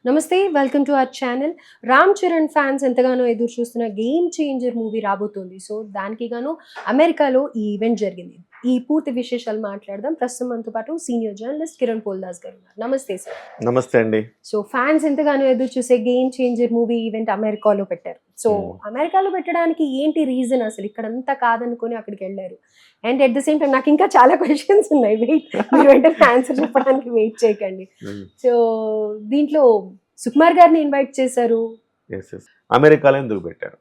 నమస్తే welcome to our channel. Ram Charan fans ఎంతగానో ఎదురు చూస్తున్న గేమ్ చేంజర్ మూవీ రాబోతోంది. సో దానికి గాను అమెరికాలో ఈ ఈవెంట్ జరిగింది. ఈ పూర్తి విశేషాలు మాట్లాడదాం. ప్రస్తుతం మనతో పాటు సీనియర్ జర్నలిస్ట్ కిరణ్ పోల్దాస్ గారు ఉన్నారు. నమస్తే సార్. నమస్తే అండి. సో ఫ్యాన్స్ ఎంతగానో ఎదురు చూసే గేమ్ చేంజర్ మూవీ ఈవెంట్ అమెరికాలో పెట్టారు. సో అమెరికాలో పెట్టడానికి ఏంటి రీజన్? అసలు ఇక్కడంతా కాదనుకొని అక్కడికి వెళ్ళారు. And at the same time నాకు ఇంకా చాలా క్వశ్చన్స్ ఉన్నాయి. మీరు వెంటనే ఆన్సర్ చెప్పడానికి వెయిట్ చేయకండి. సో దీంట్లో సుకుమార్ గారిని ఇన్వైట్ చేశారు. అమెరికాలో ఎందుకు పెట్టారు?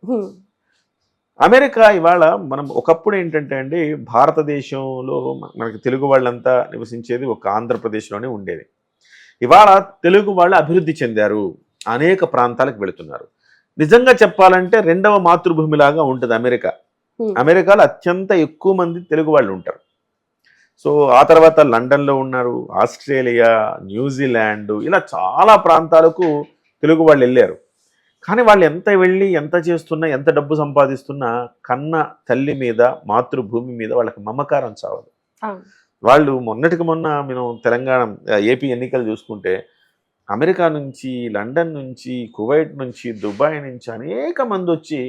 అమెరికా ఇవాళ మనం ఒకప్పుడు ఏంటంటే అండి, భారతదేశంలో మనకి తెలుగు వాళ్ళంతా నివసించేది ఒక ఆంధ్రప్రదేశ్లోనే ఉండేది. ఇవాళ తెలుగు వాళ్ళు అభివృద్ధి చెందారు, అనేక ప్రాంతాలకు వెళుతున్నారు. నిజంగా చెప్పాలంటే రెండవ మాతృభూమిలాగా ఉంటుంది అమెరికా. అమెరికాలో అత్యంత ఎక్కువ మంది తెలుగు వాళ్ళు ఉంటారు. సో ఆ తర్వాత లండన్లో ఉన్నారు, ఆస్ట్రేలియా, న్యూజిలాండ్, ఇలా చాలా ప్రాంతాలకు తెలుగు వాళ్ళు వెళ్ళారు. కానీ వాళ్ళు ఎంత వెళ్ళి ఎంత చేస్తున్నా, ఎంత డబ్బు సంపాదిస్తున్నా కన్న తల్లి మీద, మాతృభూమి మీద వాళ్ళకి మమకారం చావదు. వాళ్ళు మొన్నటికి మొన్న మేము తెలంగాణ ఏపీ ఎన్నికలు చూసుకుంటే అమెరికా నుంచి, లండన్ నుంచి, కువైట్ నుంచి, దుబాయ్ నుంచి అనేక మంది వచ్చి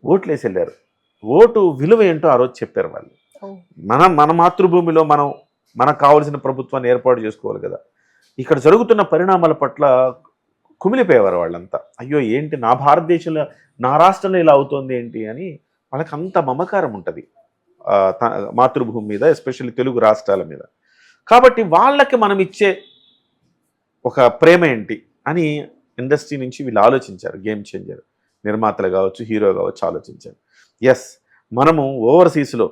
ఓట్లేసి వెళ్ళారు. ఓటు విలువ ఏంటో ఆ రోజు చెప్పారు వాళ్ళు. మన మాతృభూమిలో మనకు కావాల్సిన ప్రభుత్వాన్ని ఏర్పాటు చేసుకోవాలి కదా. ఇక్కడ జరుగుతున్న పరిణామాల పట్ల కుమిలిపోయేవారు వాళ్ళంతా. అయ్యో ఏంటి నా భారతదేశంలో, నా రాష్ట్రంలో ఇలా అవుతోంది ఏంటి అని వాళ్ళకి అంత మమకారం ఉంటుంది మాతృభూమి మీద, ఎస్పెషల్లీ తెలుగు రాష్ట్రాల మీద. కాబట్టి వాళ్ళకి మనం ఇచ్చే ఒక ప్రేమ ఏంటి అని ఇండస్ట్రీ నుంచి వీళ్ళు ఆలోచించారు. గేమ్ చేంజర్ నిర్మాతలు కావచ్చు, హీరో కావచ్చు ఆలోచించారు. ఎస్, మనము ఓవర్సీస్లో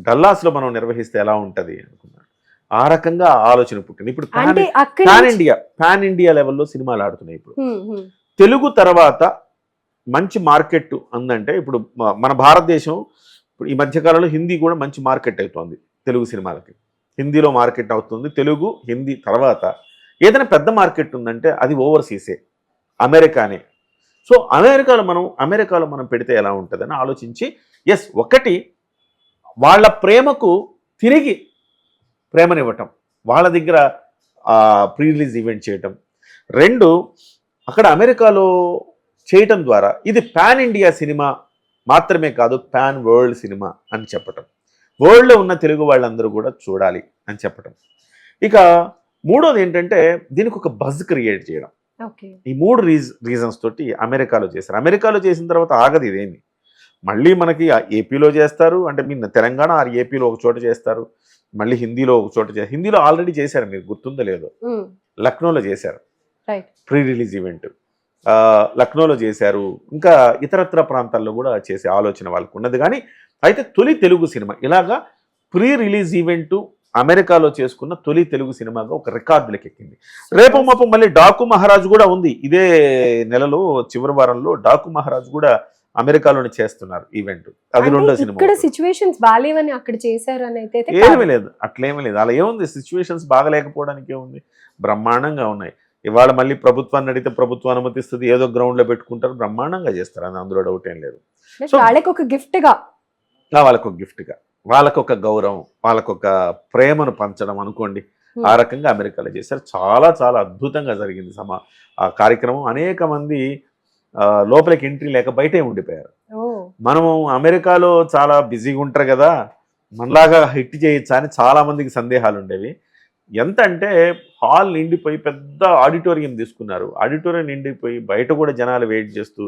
డల్లాస్లో మనం నిర్వహిస్తే ఎలా ఉంటుంది అనుకున్నాడు. ఆ రకంగా ఆలోచన పుట్టింది. ఇప్పుడు పాన్ ఇండియా లెవెల్లో సినిమాలు ఆడుతున్నాయి. ఇప్పుడు తెలుగు తర్వాత మంచి మార్కెట్ ఉందంటే ఇప్పుడు మన భారతదేశం, ఇప్పుడు ఈ మధ్యకాలంలో హిందీ కూడా మంచి మార్కెట్ అవుతుంది తెలుగు సినిమాలకి. హిందీలో మార్కెట్ అవుతుంది. తెలుగు, హిందీ తర్వాత ఏదైనా పెద్ద మార్కెట్ ఉందంటే అది ఓవర్సీసే, అమెరికానే. సో అమెరికాలో మనం పెడితే ఎలా ఉంటుందని ఆలోచించి, ఎస్, ఒకటి వాళ్ళ ప్రేమకు తిరిగి ప్రేమనివ్వటం, వాళ్ళ దగ్గర ప్రీ రిలీజ్ ఈవెంట్ చేయటం. రెండు, అక్కడ అమెరికాలో చేయటం ద్వారా ఇది పాన్ ఇండియా సినిమా మాత్రమే కాదు, పాన్ వరల్డ్ సినిమా అని చెప్పటం. వరల్డ్లో ఉన్న తెలుగు వాళ్ళందరూ కూడా చూడాలి అని చెప్పటం. ఇక మూడోది ఏంటంటే దీనికి ఒక బజ్ క్రియేట్ చేయడం. ఈ మూడు రీజన్స్ తోటి అమెరికాలో చేశారు. అమెరికాలో చేసిన తర్వాత ఆగదు ఇదేమి. మళ్ళీ మనకి ఏపీలో చేస్తారు, అంటే మీ తెలంగాణ ఆర్ ఏపీలో ఒక చోట చేస్తారు, మళ్ళీ హిందీలో ఒక చోట చేస్తారు. హిందీలో ఆల్రెడీ చేశారు, మీకు గుర్తుందో లేదో, లక్నోలో చేశారు ప్రీ రిలీజ్ ఈవెంట్, లక్నోలో చేశారు. ఇంకా ఇతరత్ర ప్రాంతాల్లో కూడా చేసే ఆలోచన వాళ్ళకు ఉన్నది. కానీ అయితే తొలి తెలుగు సినిమా ఇలాగా ప్రీ రిలీజ్ ఈవెంట్ అమెరికాలో చేసుకున్న తొలి తెలుగు సినిమాగా ఒక రికార్డులకు ఎక్కింది. రేపు మాపు మళ్ళీ డాకు మహారాజు కూడా ఉంది. ఇదే నెలలో చివరి వారంలో డాకు మహారాజు కూడా అమెరికాలోనే చేస్తున్నారు ఈవెంట్. అది రెండో సినిమా. ఇక్కడ సిచ్యువేషన్స్ బాగాలేవని అక్కడ చేశారు అని అయితే ఏమీ లేదు, అట్లేమీ లేదు. అలా ఏముంది, సిచ్యువేషన్స్ బాగలేకపోవడానికి ఏముంది, బ్రహ్మాండంగా ఉన్నాయి. ఇవాళ మళ్ళీ ప్రభుత్వాన్ని అడిగితే ప్రభుత్వం అనుమతిస్తుంది, ఏదో గ్రౌండ్లో పెట్టుకుంటారు, బ్రహ్మాండంగా చేస్తారు, అని అందులో డౌట్ ఏం లేదు. వాళ్ళకి ఒక గిఫ్ట్గా, వాళ్ళకొక గౌరవం, వాళ్ళకొక ప్రేమను పంచడం అనుకోండి. ఆ రకంగా అమెరికాలో చేశారు. చాలా చాలా అద్భుతంగా జరిగింది ఆ కార్యక్రమం. అనేక మంది లోపలికి ఎంట్రీ లేక బయటే ఉండిపోయారు. మనము అమెరికాలో చాలా బిజీగా ఉంటారు కదా, మనలాగా హిట్ చేయొచ్చా అని చాలా మందికి సందేహాలు ఉండేవి. ఎంత అంటే హాల్ నిండిపోయి పెద్ద ఆడిటోరియం తీసుకున్నారు. ఆడిటోరియం నిండిపోయి బయట కూడా జనాలు వెయిట్ చేస్తూ,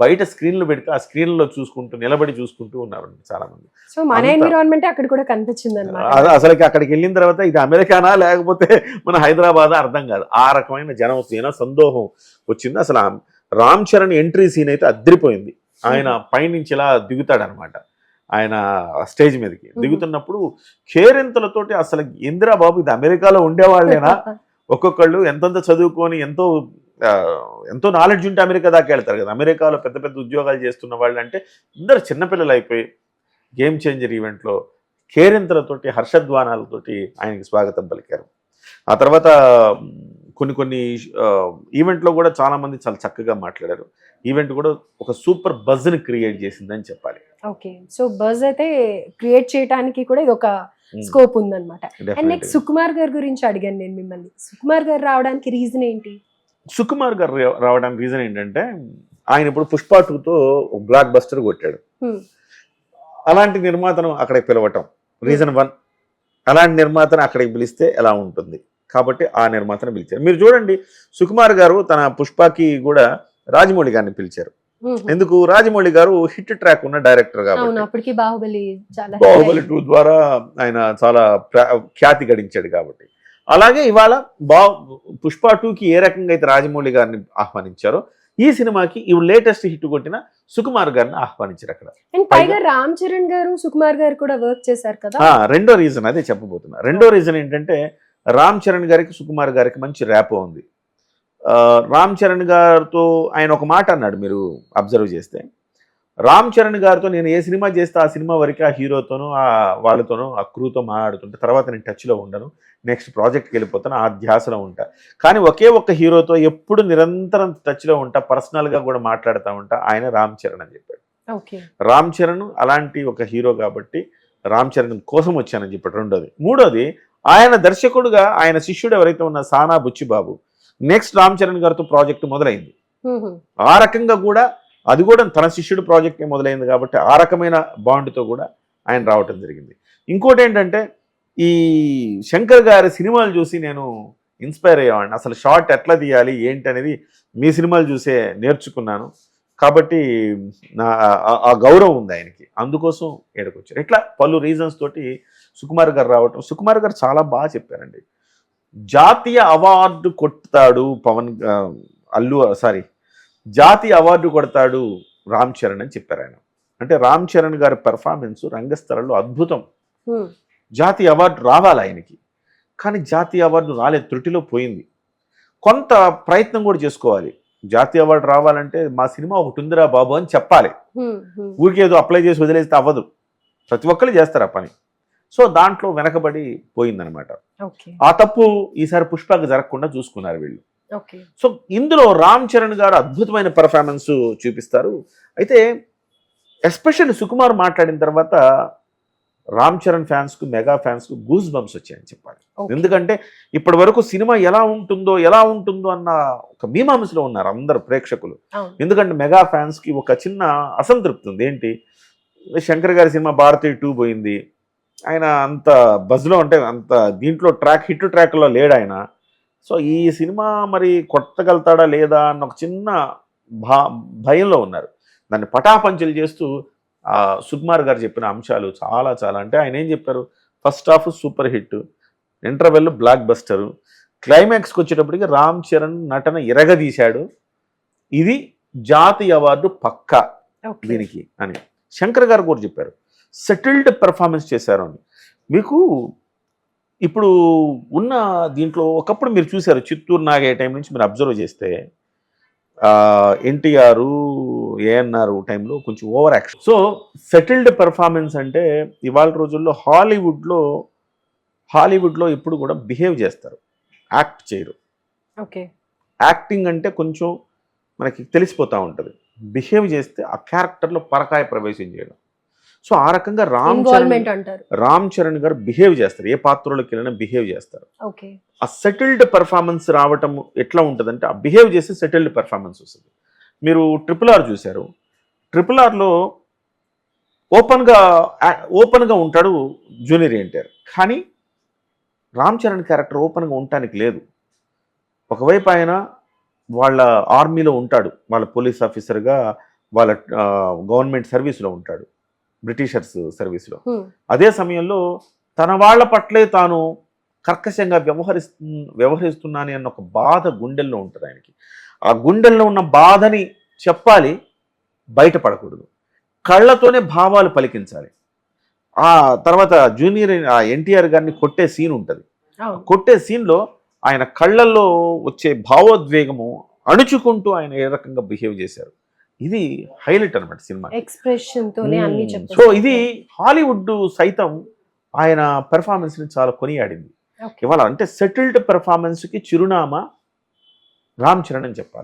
బయట స్క్రీన్లు పెడితే ఆ స్క్రీన్లో చూసుకుంటూ నిలబడి చూసుకుంటూ ఉన్నారు చాలా మంది. సో మన ఎన్విరాన్మెంట్ అక్కడ కూడా కనిపించింది అన్నమాట. అసలుకి అక్కడికి వెళ్ళిన తర్వాత ఇది అమెరికానా లేకపోతే మన హైదరాబాద్ అర్థం కాదు. ఆ రకమైన జనం సందోహం వచ్చింది. అసలు రామ్ చరణ్ ఎంట్రీ సీన్ అయితే అద్దరిపోయింది. ఆయన పైనుంచి ఇలా దిగుతాడు అనమాట. ఆయన స్టేజ్ మీదకి దిగుతున్నప్పుడు కేరింతలతోటి అసలు ఇందిరా బాబు ఇది అమెరికాలో ఉండేవాళ్ళేనా, ఒక్కొక్కళ్ళు ఎంతంత చదువుకొని ఎంతో నాలెడ్జ్ ఉంటే అమెరికా దాకా వెళ్తారు కదా. అమెరికాలో పెద్ద పెద్ద ఉద్యోగాలు చేస్తున్న వాళ్ళు అంటే అందరు చిన్నపిల్లలు అయిపోయి గేమ్ చేంజర్ ఈవెంట్లో కేరింతలతోటి, హర్షధ్వానాలతోటి ఆయనకి స్వాగతం పలికారు. ఆ తర్వాత కొన్ని ఈవెంట్లో కూడా చాలామంది చాలా చక్కగా మాట్లాడారు. ఈవెంట్ కూడా ఒక సూపర్ బజ్ని క్రియేట్ చేసిందని చెప్పాలి. ఓకే, సో బజ్ అయితే క్రియేట్ చేయడానికి కూడా ఇది ఒక స్కోప్ ఉందన్నమాట. అండ్ నెక్స్ట్ సుకుమార్ గారి గురించి అడిగాను నేను మిమ్మల్ని. సుకుమార్ గారు రావడానికి రీజన్ ఏంటి? సుకుమార్ గారు రావడానికి రీజన్ ఏంటంటే ఆయన ఇప్పుడు పుష్ప 2తో బ్లాక్ బస్టర్ కొట్టాడు. అలాంటి నిర్మాతను అక్కడికి పిలవటం రీజన్ 1. అలాంటి నిర్మాతను అక్కడికి పిలిస్తే ఎలా ఉంటుంది కాబట్టి ఆ నిర్మాతను పిలిచారు. మీరు చూడండి సుకుమార్ గారు తన పుష్పకి కూడా రాజమౌళి గారిని పిలిచారు. ఎందుకు? రాజమౌళి గారు హిట్ ట్రాక్ ఉన్న డైరెక్టర్ కాబట్టి, బాహుబలి 2 ద్వారా ఆయన చాలా ఖ్యాతి గడించాడు కాబట్టి. అలాగే ఇవాళ పుష్ప 2కి ఏ రకంగా అయితే రాజమౌళి గారిని ఆహ్వానించారో ఈ సినిమాకి ఇవి లేటెస్ట్ హిట్ కొట్టిన సుకుమార్ గారిని ఆహ్వానించారు అక్కడ. పైగా రామ్ చరణ్ గారు సుకుమార్ గారు కూడా వర్క్ చేశారు కదా. రెండో రీజన్ అదే చెప్పబోతున్నా. రెండో రీజన్ ఏంటంటే రామ్ చరణ్ గారికి సుకుమార్ గారికి మంచి ర్యాపో ఉంది. రామ్ చరణ్ గారితో ఆయన ఒక మాట అన్నాడు, మీరు అబ్జర్వ్ చేస్తే. రామ్ చరణ్ గారితో నేను ఏ సినిమా చేస్తే ఆ సినిమా వరకు ఆ హీరోతోనూ వాళ్ళతోనూ ఆ క్రూతో మాట్లాడుతుంటే తర్వాత నేను టచ్లో ఉండను, నెక్స్ట్ ప్రాజెక్ట్కి వెళ్ళిపోతాను, ఆ ధ్యాసలో ఉంటా. కానీ ఒకే ఒక్క హీరోతో ఎప్పుడు నిరంతరం టచ్లో ఉంటా, పర్సనల్గా కూడా మాట్లాడుతూ ఉంటా, ఆయన రామ్ చరణ్ అని చెప్పాడు. రామ్ చరణ్ అలాంటి ఒక హీరో కాబట్టి రామ్ చరణ్ కోసం వచ్చానని చెప్పాడు. రెండోది. మూడోది, ఆయన దర్శకుడుగా ఆయన శిష్యుడు ఎవరైతే ఉన్న సానా బుచ్చిబాబు నెక్స్ట్ రామ్ చరణ్ గారితో ప్రాజెక్టు మొదలైంది. ఆ రకంగా కూడా అది కూడా తన శిష్యుడు ప్రాజెక్టే మొదలైంది కాబట్టి ఆ రకమైన బాండ్తో కూడా ఆయన రావటం జరిగింది. ఇంకోటి ఏంటంటే ఈ శంకర్ గారి సినిమాలు చూసి నేను ఇన్స్పైర్ అయ్యేవాడిని. అసలు షార్ట్ ఎట్లా తీయాలి ఏంటి అనేది మీ సినిమాలు చూసే నేర్చుకున్నాను కాబట్టి ఆ గౌరవం ఉంది ఆయనకి, అందుకోసం ఏడుకొచ్చారు. ఇట్లా పలు రీజన్స్ తోటి సుకుమార్ గారు రావటం. సుకుమార్ గారు చాలా బాగా చెప్పారండి. జాతీయ అవార్డు కొడతాడు జాతీయ అవార్డు కొడతాడు రామ్ చరణ్ అని చెప్పారు ఆయన. అంటే రామ్ చరణ్ గారి పెర్ఫార్మెన్స్ రంగస్థలంలో అద్భుతం. జాతీయ అవార్డు రావాలి ఆయనకి, కానీ జాతీయ అవార్డు రాలేదు, త్రుటిలో పోయింది. కొంత ప్రయత్నం కూడా చేసుకోవాలి. జాతీయ అవార్డు రావాలంటే మా సినిమా ఒకటి ఉందిరా బాబు అని చెప్పాలి. ఊరికేదో అప్లై చేసి వదిలేస్తే అవ్వదు, ప్రతి ఒక్కరు చేస్తారు ఆ పని. సో దాంట్లో వెనకబడి పోయిందనమాట. ఆ తప్పు ఈసారి పుష్పకి జరగకుండా చూసుకున్నారు వీళ్ళు. సో ఇందులో రామ్ చరణ్ గారు అద్భుతమైన పెర్ఫార్మెన్స్ చూపిస్తారు. అయితే ఎస్పెషల్లీ సుకుమార్ మాట్లాడిన తర్వాత రామ్ చరణ్ ఫ్యాన్స్కు, మెగా ఫ్యాన్స్కు గూస్ బంప్స్ వచ్చాయని చెప్పాలి. ఎందుకంటే ఇప్పటి వరకు సినిమా ఎలా ఉంటుందో అన్న ఒక మీమాంసలో ఉన్నారు అందరు ప్రేక్షకులు. ఎందుకంటే మెగా ఫ్యాన్స్కి ఒక చిన్న అసంతృప్తి ఉంది. ఏంటి, శంకర్ గారి సినిమా భారతీయ 2 పోయింది, ఆయన అంత బజ్లో అంటే అంత దీంట్లో హిట్ ట్రాక్లో లేడు ఆయన. సో ఈ సినిమా మరి కొట్టగలుగుతాడా లేదా అన్న ఒక చిన్న భయంలో ఉన్నారు. దాన్ని పటాపంచలు చేస్తూ సుకుమార్ గారు చెప్పిన అంశాలు చాలా చాలా అంటే ఆయన ఏం చెప్పారు, first half super hit, interval block buster, క్లైమాక్స్కి వచ్చేటప్పటికి రామ్ చరణ్ నటన ఇరగదీశాడు, ఇది జాతీయ అవార్డు పక్కా దీనికి అని శంకర్ గారు కూడా చెప్పారు. సెటిల్డ్ పెర్ఫార్మెన్స్ చేశారు అని. మీకు ఇప్పుడు ఉన్న దీంట్లో ఒకప్పుడు మీరు చూశారు చిత్తూరు నాగే టైం నుంచి మీరు అబ్జర్వ్ చేస్తే ఎన్టీఆర్, ఏఎన్ఆర్ టైంలో కొంచెం over action. So settled performance అంటే ఇవాళ రోజుల్లో హాలీవుడ్లో ఎప్పుడు కూడా బిహేవ్ చేస్తారు, యాక్ట్ చేయరు. యాక్టింగ్ అంటే కొంచెం మనకి తెలిసిపోతూ ఉంటుంది, బిహేవ్ చేస్తే ఆ క్యారెక్టర్లో పరకాయ ప్రవేశం చేయడం. సో ఆ రకంగా రామ్ చరణ్ గారు బిహేవ్ చేస్తారు, ఏ పాత్రలోకి వెళ్ళినా బిహేవ్ చేస్తారు. ఆ సెటిల్డ్ పెర్ఫార్మెన్స్ రావటం ఎట్లా ఉంటుందంటే ఆ బిహేవ్ చేసి సెటిల్డ్ పెర్ఫార్మెన్స్ వస్తుంది. మీరు RRR చూశారు, RRRలో ఓపెన్గా ఉంటాడు జూనియర్ ఎన్టీఆర్, కానీ రామ్ చరణ్ క్యారెక్టర్ ఓపెన్గా ఉండటానికి లేదు. ఒకవైపు ఆయన వాళ్ళ ఆర్మీలో ఉంటాడు, వాళ్ళ పోలీస్ ఆఫీసర్గా, వాళ్ళ గవర్నమెంట్ సర్వీస్లో ఉంటాడు, బ్రిటిషర్స్ సర్వీస్లో. అదే సమయంలో తన వాళ్ళ పట్లే తాను కర్కశంగా వ్యవహరిస్తున్నాను అన్న ఒక బాధ గుండెల్లో ఉంటుంది ఆయనకి. ఆ గుండెల్లో ఉన్న బాధని చెప్పాలి, బయటపడకూడదు, కళ్ళతోనే భావాలు పలికించాలి. ఆ తర్వాత జూనియర్ ఎన్టీఆర్ గారిని కొట్టే సీన్ ఉంటుంది, కొట్టే సీన్లో ఆయన కళ్ళల్లో వచ్చే భావోద్వేగము అణుచుకుంటూ ఆయన ఏ రకంగా బిహేవ్ చేశారు, ఇది హైలైట్ అనమాట సినిమా ఎక్స్ప్రెషన్ తోనే అన్ని చెప్పారు. సో ఇది హాలీవుడ్ సైతం ఆయన పెర్ఫార్మెన్స్ ని చాలా కొనియాడింది. ఇవాళ అంటే సెటిల్డ్ పెర్ఫార్మెన్స్ కి చిరునామా రామ్ చరణ్ అని చెప్పాలి.